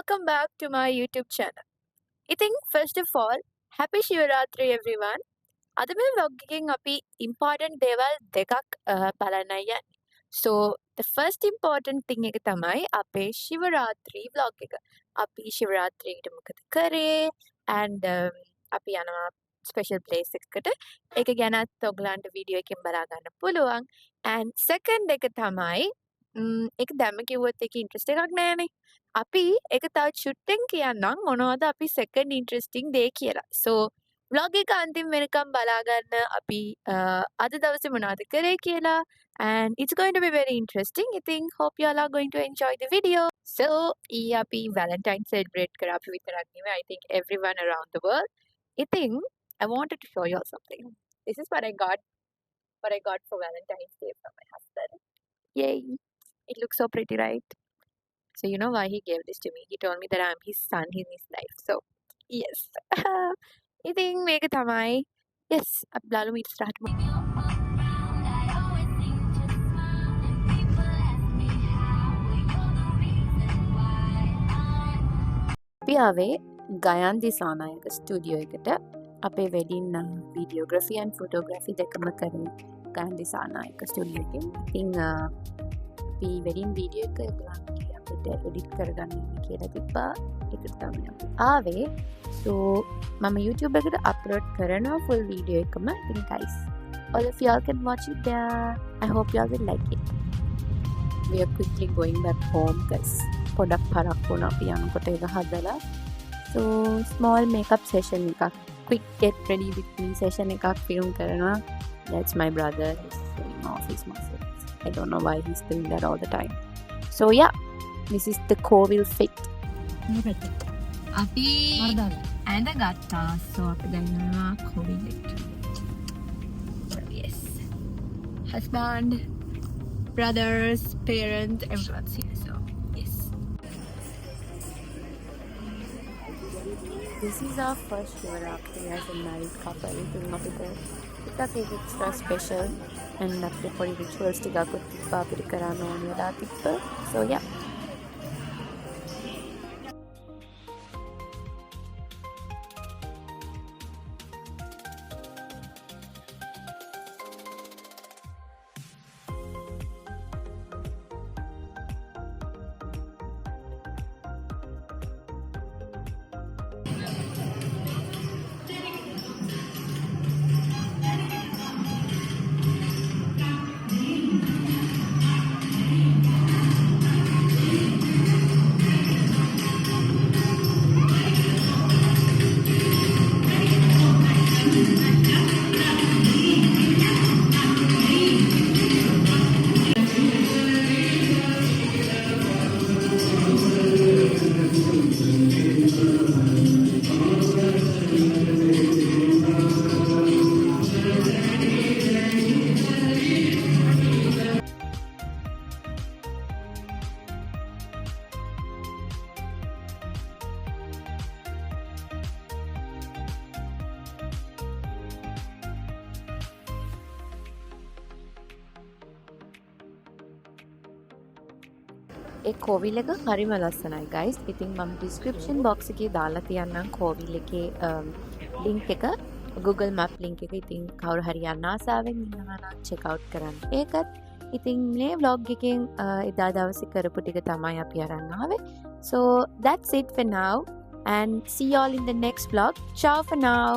welcome back to my YouTube channel. ඉතින් first of all, happy Shivaratri everyone. අද මේ vlog එකෙන් අපි important දේවල් දෙකක් බලන්න යන්නේ. So the first important thing එක තමයි අපේ Shivaratri vlog එක. අපි Shivaratri-ට මොකද කරේ and අපි යනවා special place එකකට. ඒක ගැනත් ඔයගලන්ට වීඩියෝ එකෙන් බලා ගන්න පුළුවන්. and second එක තමයි ඒක දැම්ම කිව්වොත් ඒක ඉන්ට්‍රස්ට් එකක් නෑනේ. අපි ඒක තව චුට්ටෙන් කියන්නම් මොනවද අපි second interesting day කියලා. So vlog එක අන්තිම වෙනකම් බලා ගන්න අපි අද දවසේ මොනවද කරේ කියලා and it's going to be very interesting. I think hope you all are going to enjoy the video. So ඊ අපි Valentine celebrate කරා අපි විතරක් නෙවෙයි I think everyone around the world. I think I wanted to show you all something. This is what I got for Valentine's Day from my husband. Yay! It looks so pretty, right? So you know why he gave this to me. He told me that I'm his son in his life. So yes. I think මේක තමයි. Yes. Let me start. අපි ආවේ Gayan Dissanayake studio එකට අපේ wedding වීඩියෝග්‍රැෆි and photography දෙකම කරේ Gayan Dissanayake studio එකෙන්. ඉතින් අපි වෙඩින් වීඩියෝ එක ගන්න අපිට එඩිට් කරගන්න කියලා තිබ්බා. ඒකට තමයි අපි ආවේ. So මම YouTube එකට අප්ලෝඩ් කරනවා full වීඩියෝ එකම. ඉතින් guys, all of y'all can watch it there. I hope y'all will like it. We are quickly going back home guys. පොඩක් පරක් වුණා අපි යනකොට ඒක හදලා. So small makeup session එකක්, quick get ready with me session එකක් film කරනවා. That's my brother. He's showing off his muscles. I don't know why he's doing that all the time. So yeah, this is the Covil fit. අපි ඇඳ ගත්තා. So අපි දැන් යනවා Covil එකට. Yes. Husband, brothers, parents, everyone's here. So yes. This is our first Shivaratri as a married couple. ඉතින් අපිට ඒක extra special and අපිට පොඩි rituals ටිකක් තිබ්බා අපිට කරන්න ඕන වෙලා තිබ්බා. So yeah. ඒ Covil එක හරිම ලස්සනයි guys. ඉතින් මම description box එකේ දාලා තියන්නම් Covil එකේ link එක, Google Map link එක. ඉතින් කවුරු හරි යන්න ආසාවෙන් ඉන්නවා නම් check out කරන්න. ඒකත් ඉතින් මේ vlog එකෙන් එදා දවසේ කරපු ටික තමයි අපි අරන් ආවේ. So that's it for now and see y'all in the next vlog. Ciao for now.